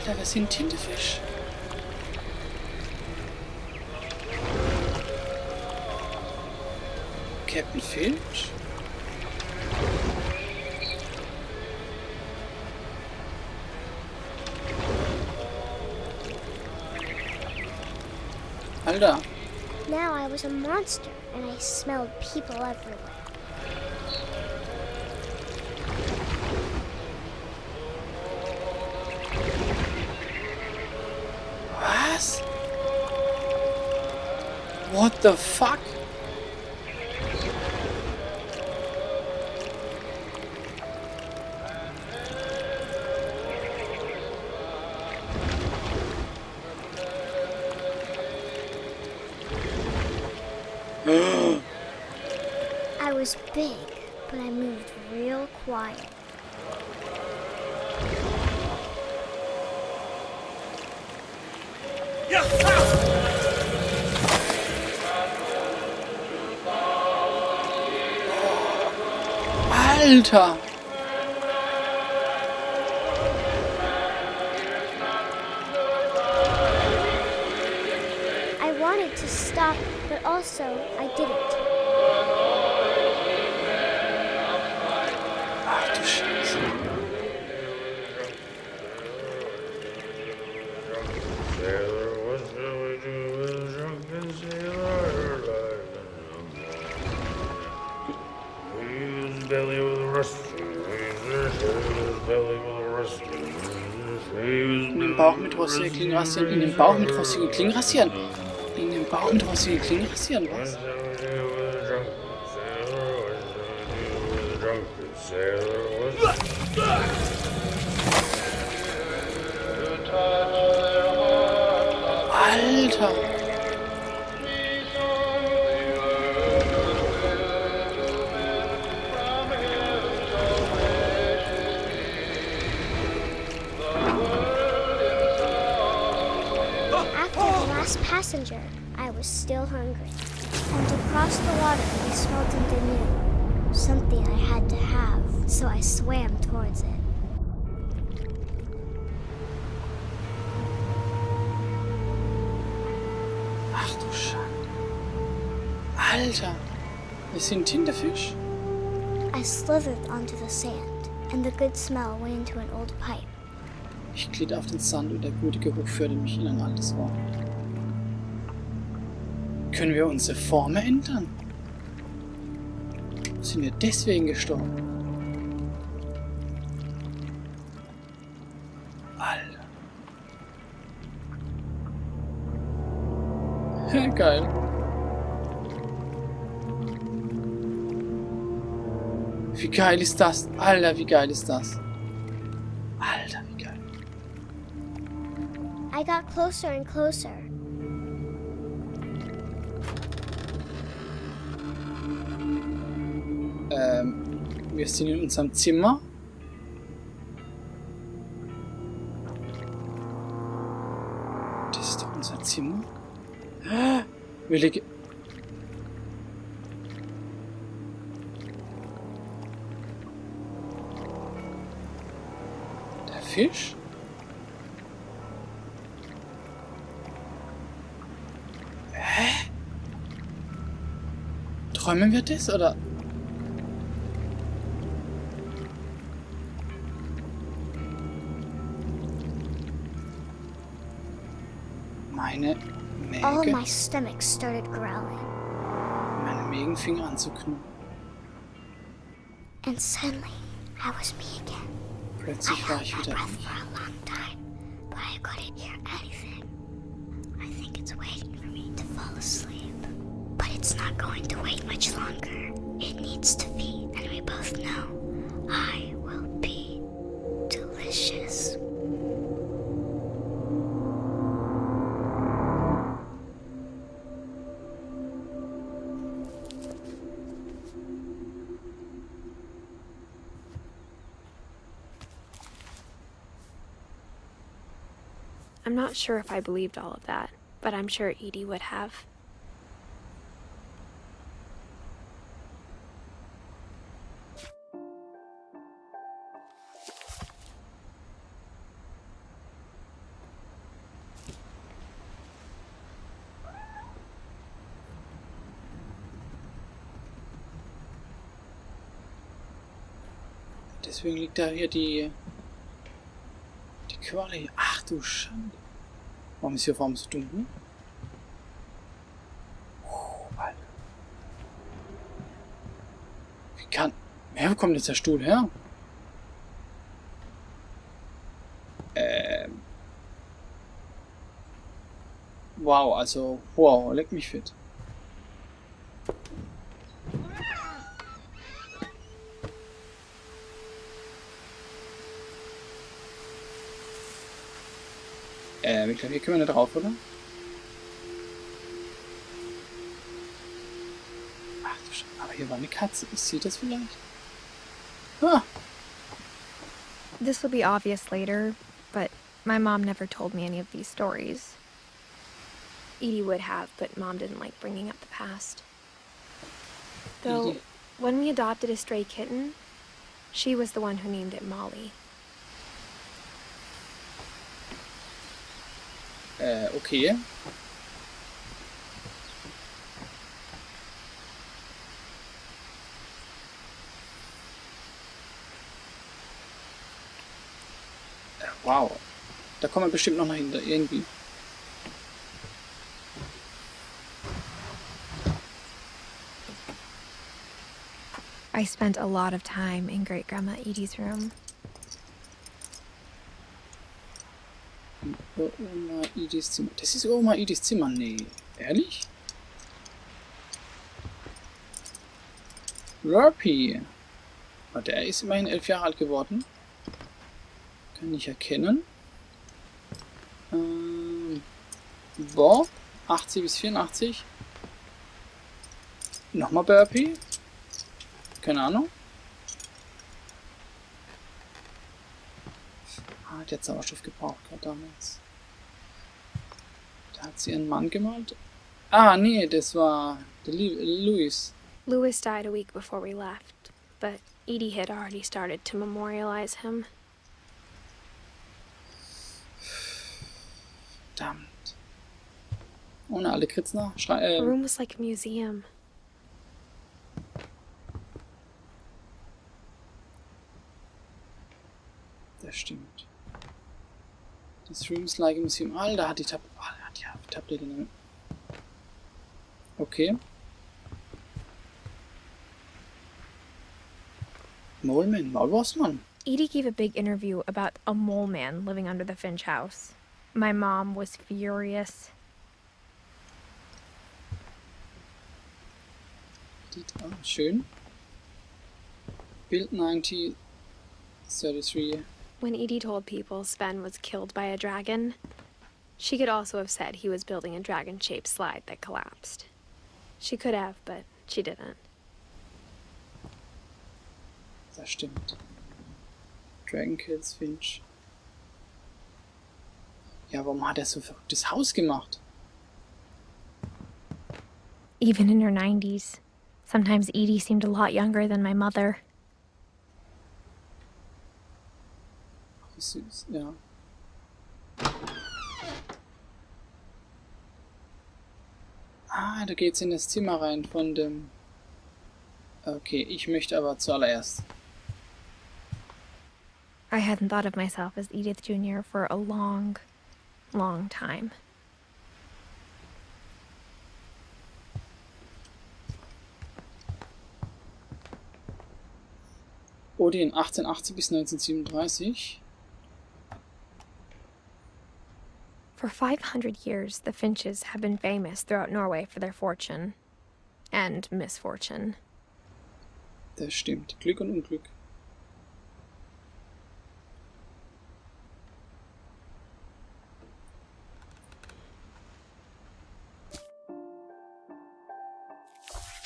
Alter, wir sind Tintenfisch. Captain Finch? Alter. Now I was a monster and I smelled people everywhere. Was? What the fuck? I was big, but I moved real quiet. Alter! I wanted to stop, but also I didn't. Ach du Scheiße. In den Bauch mit rostigen Klingen rasieren. In den Bauch mit rostigen Klingen rasieren. In den Bauch mit rostigen Klingen rasieren. Was? Alter! Passenger, I was still hungry. And across the water, I smelled something new. Something I had to have, so I swam towards it. Ach du Scheiße. Alter! Wir sind Tintenfisch. I slithered onto the sand, and the good smell went into an old pipe. Ich glitt auf den Sand und der gute Geruch führte mich in ein altes Rohr. Können wir unsere Form ändern? Sind wir deswegen gestorben? Alter. Ja, geil. Wie geil ist das? Alter, wie geil ist das? Alter, wie geil. I got closer and closer. Wir sind in unserem Zimmer. Das ist doch unser Zimmer. Wir liegen... Der Fisch? Hä? Träumen wir das, oder? Meine All Mägen. my stomach started growling. Meine Mägen fingen an zu knurren. And suddenly, I was me again. Plötzlich war ich wieder. breath for a long time, but I couldn't hear anything. I think it's waiting for me to fall asleep. But it's not going to wait much longer. It needs to feed, and we both know I will be delicious. I'm not sure if I believed all of that, but I'm sure Edie would have. Deswegen liegt da hier die Qualle. Ach du Schande. Warum ist hier vor allem so dunkel? Alter. Wie kann... Ja, wo kommt jetzt der Stuhl her? Wow, also... Wow, leck mich fit. Ich glaube, hier können wir nicht drauf, oder? Ach du Scheiße, aber hier war eine Katze. Ist sie das vielleicht? Ah. This will be obvious later, but my mom never told me any of these stories. Edie would have, but Mom didn't like bringing up the past. Though, Edie. when we adopted a stray kitten, she was the one who named it Molly. Okay. Wow. Da kommen wir bestimmt noch dahinter, irgendwie. I spent a lot of time in Great-Grandma Edie's room. Oma Ediths Zimmer. Das ist Oma Ediths Zimmer. Nee. Ehrlich? Rurpy. Oh, der ist immerhin 11 Jahre alt geworden. Kann ich erkennen. Bob. 80 bis 84. Nochmal Burpee. Keine Ahnung. Ah, der hat Sauerstoff gebraucht gerade damals. Da hat sie ihren Mann gemalt. Ah, nee, das war der Louis. Louis died a week before we left, but Edie had already started to memorialize him. Verdammt. Ohne alle Kritzner. The room was like a museum. Das stimmt. Das Rooms like a Museum. Alter, hat die Tablette. Okay. Mole Man, Maulwurfsmann. Edie gave a big interview about a mole man living under the Finch house. My mom was furious. Ah, schön. Build 1933. When Edie told people Sven was killed by a dragon, she could also have said he was building a dragon-shaped slide that collapsed. She could have, but she didn't. Das stimmt. Dragon Kills Finch. Ja, warum hat er so ein verrücktes Haus gemacht? Even in her 90s, sometimes Edie seemed a lot younger than my mother. Wie süß, ja. Ah, da geht's in das Zimmer rein von dem... Okay, ich möchte aber zuallererst... I hadn't thought of myself as Edith Jr. for a long, long time. Odin 1880 bis 1937. For 500 years, the Finches have been famous throughout Norway for their fortune and misfortune. Das stimmt. Glück und Unglück.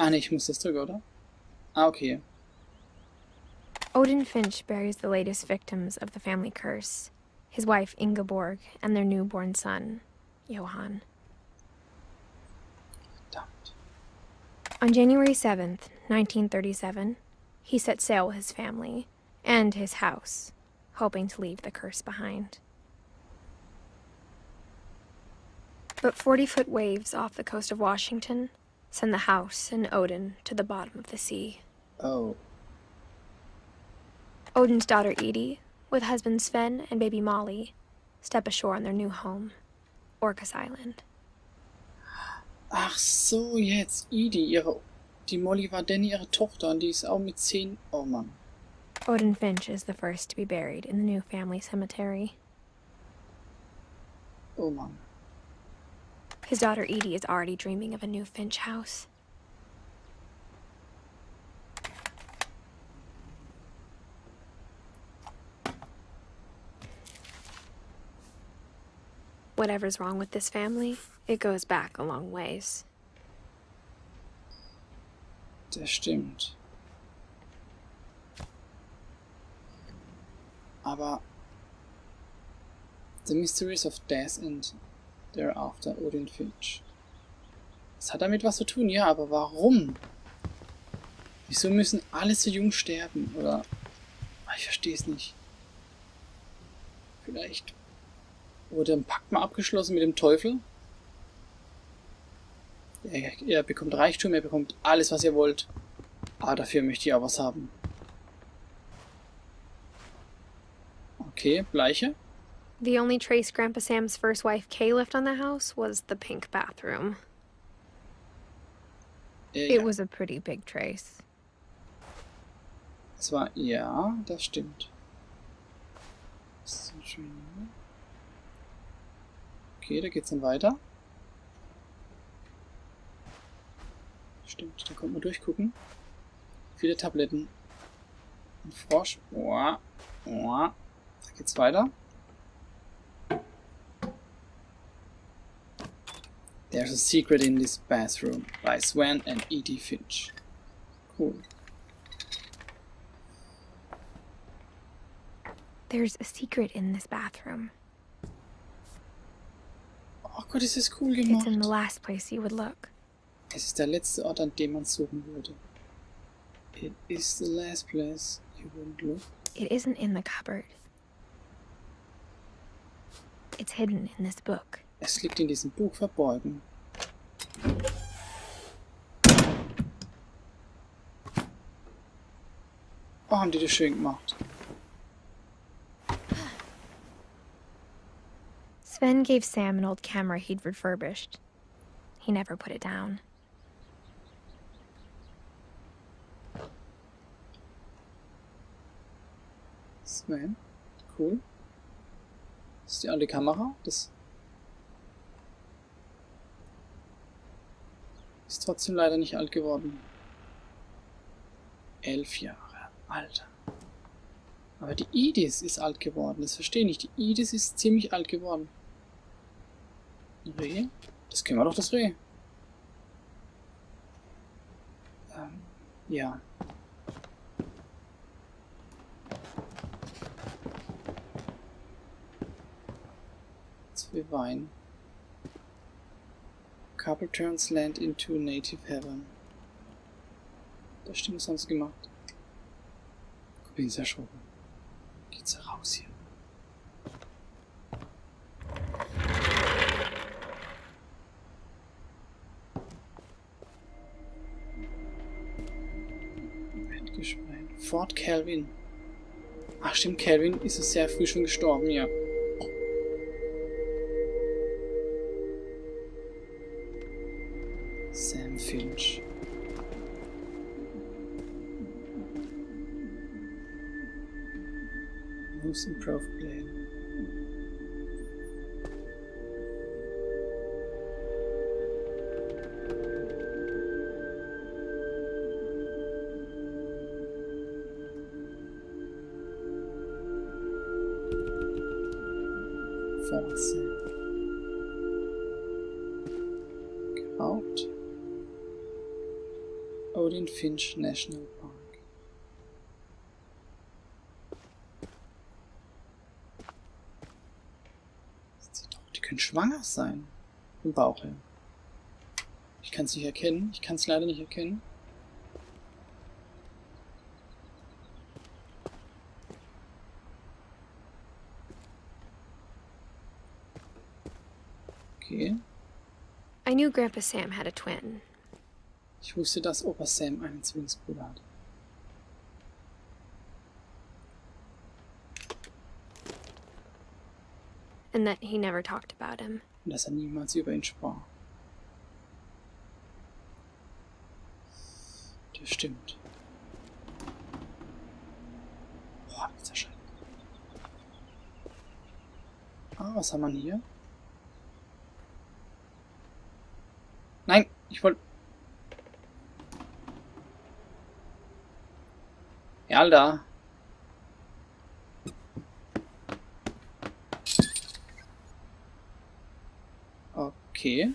Ah, ne, ich muss das drücken, oder? Ah, okay. Odin Finch buries the latest victims of the family curse, his wife Ingeborg and their newborn son, Johann. Verdammt. On January 7th, 1937, he set sail with his family and his house, hoping to leave the curse behind. But 40-foot waves off the coast of Washington send the house and Odin to the bottom of the sea. Oh. Odin's daughter Edie, with husband Sven and baby Molly, step ashore on their new home, Orcas Island. Ach so, jetzt Edie, die Molly war Danny ihre Tochter und die ist auch mit 10. Oh Mann. Odin Finch is the first to be buried in the new family cemetery. Oh Mann. His daughter Edie is already dreaming of a new Finch house. Whatever's wrong with this family, it goes back a long ways. Das stimmt. Aber The Mysteries of Death and Thereafter, Odin Finch. Das hat damit was zu tun, ja, aber warum? Wieso müssen alle so jung sterben? Oder... Ich verstehe es nicht. Vielleicht wurde ein Pakt mal abgeschlossen mit dem Teufel? Er bekommt Reichtum, er bekommt alles, was ihr wollt. Aber dafür möchte ich auch was haben. Okay, Bleiche. The only trace Grandpa Sam's first wife Kay left on the house was the pink bathroom. It was a pretty big trace. Es war, ja, das stimmt. Okay, da geht's dann weiter. Stimmt, da kommt man durchgucken. Viele Tabletten. Ein Frosch. Da geht's weiter. There's a secret in this bathroom by Sven and Edith Finch. Cool. There's a secret in this bathroom. Oh Gott, ist das cool It's gemacht. in the last place you would look. Es ist der letzte Ort, an dem man suchen würde. It is the last place you would look. It isn't in the cupboard. It's hidden in this book. Es liegt in diesem Buch verborgen. Oh, haben die das schön gemacht. Sven gave Sam an old camera he'd refurbished. He never put it down. Sven, cool. Das ist die alte Kamera. Das ist trotzdem leider nicht alt geworden. 11 Jahre, Alter. Aber die Edith ist alt geworden. Das verstehe ich nicht. Die Edith ist ziemlich alt geworden. Ein Reh? Das kennen wir doch, das Reh. Ja. Jetzt wir Wein. Couple turns land into native heaven. Das stimmt, was haben sie gemacht? Ich bin sehr erschrocken. Geht's raus hier. Bettgespräch. Fort Calvin. Ach stimmt, Calvin ist es sehr früh schon gestorben, ja. Sam Finch. Most improved play. Fortsehen. Geraubt. Odin Finch National Park. Die können schwanger sein. Im Bauch her. Ich kann es nicht erkennen. Ich kann es leider nicht erkennen. Okay. I knew Grandpa Sam had a twin. Ich wusste, dass Opa Sam einen Zwillingsbruder hat. and that he never talked about him. Und dass niemals über ihn sprach. Das stimmt. Boah, das ist ja schön. Ah, was haben wir hier? Nein, ich wollte... Ja, da. Okay.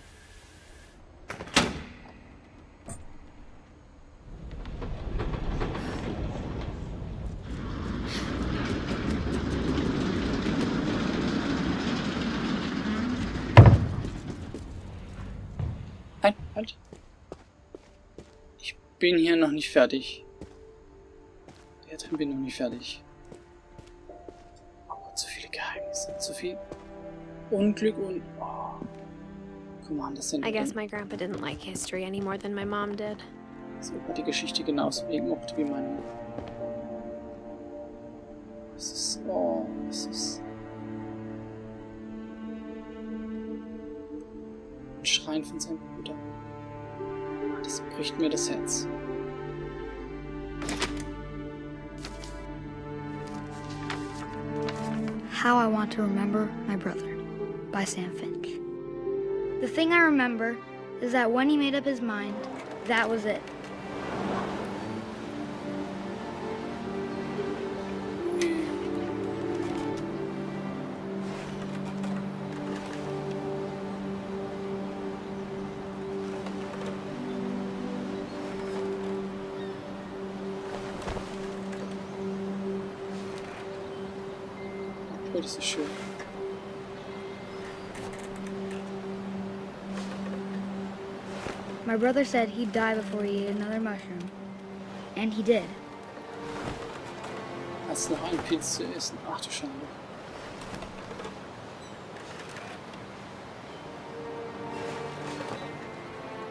Nein, halt. Ich bin hier noch nicht fertig. Hier drin bin ich noch nicht fertig. Oh Gott, so viele Geheimnisse, so viel Unglück und... Oh. Guck mal, das sind... I guess my grandpa didn't like history any more than my mom did. So hat die Geschichte genauso wenig mochte wie meine. Es ist... Oh, es ist... Ein Schrein von seinem Bruder. Das bricht mir das Herz. How I Want to Remember My Brother by Sam Finch. The thing I remember is that when he made up his mind, that was it. Oh, das ist schön. My brother said he'd die before he ate another mushroom. And he did. Hast noch einen Pilz zu essen? Ach du Schande.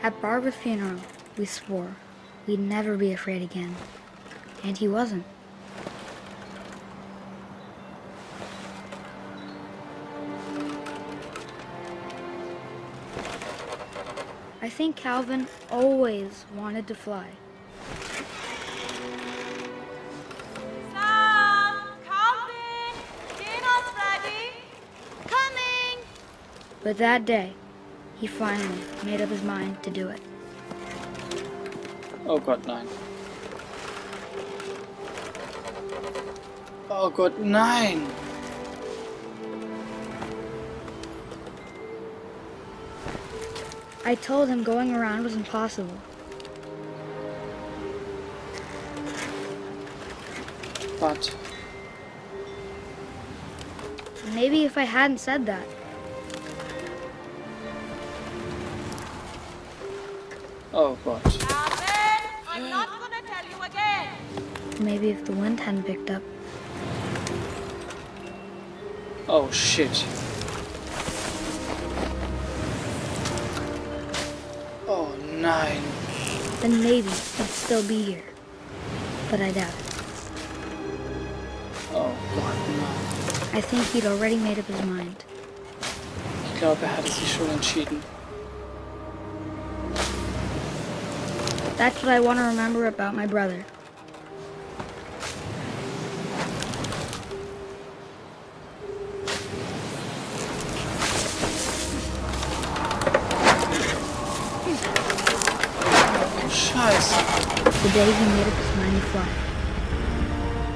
At Barbara's funeral, we swore we'd never be afraid again. And he wasn't. I think Calvin always wanted to fly. Sam! Calvin! Dinner's ready! Coming! But that day, he finally made up his mind to do it. Oh Gott, nein. Oh Gott, nein! I told him going around was impossible. But... Maybe if I hadn't said that, Oh Gott. Calvin! I'm not gonna tell you again! maybe if the wind hadn't picked up, Oh shit. Oh nein. then maybe he'd still be here. But I doubt it. Oh Gott, nein. I think he'd already made up his mind. Ich glaube, er hatte sich schon entschieden. That's what I want to remember about my brother. Scheiße. The day he made up his mind to fly.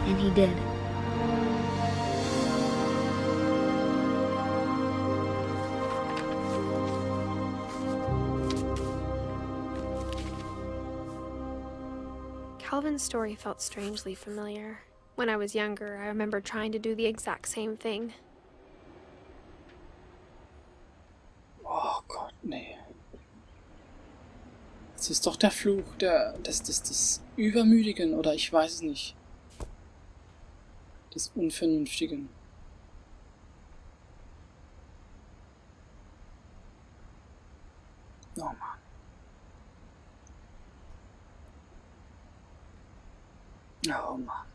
And he did. Calvin's story felt strangely familiar. When I was younger, I remember trying to do the exact same thing. Oh Gott, nee. Das ist doch der Fluch des Übermütigen, oder ich weiß es nicht. Des Unvernünftigen. Oh Mann. Oh Mann.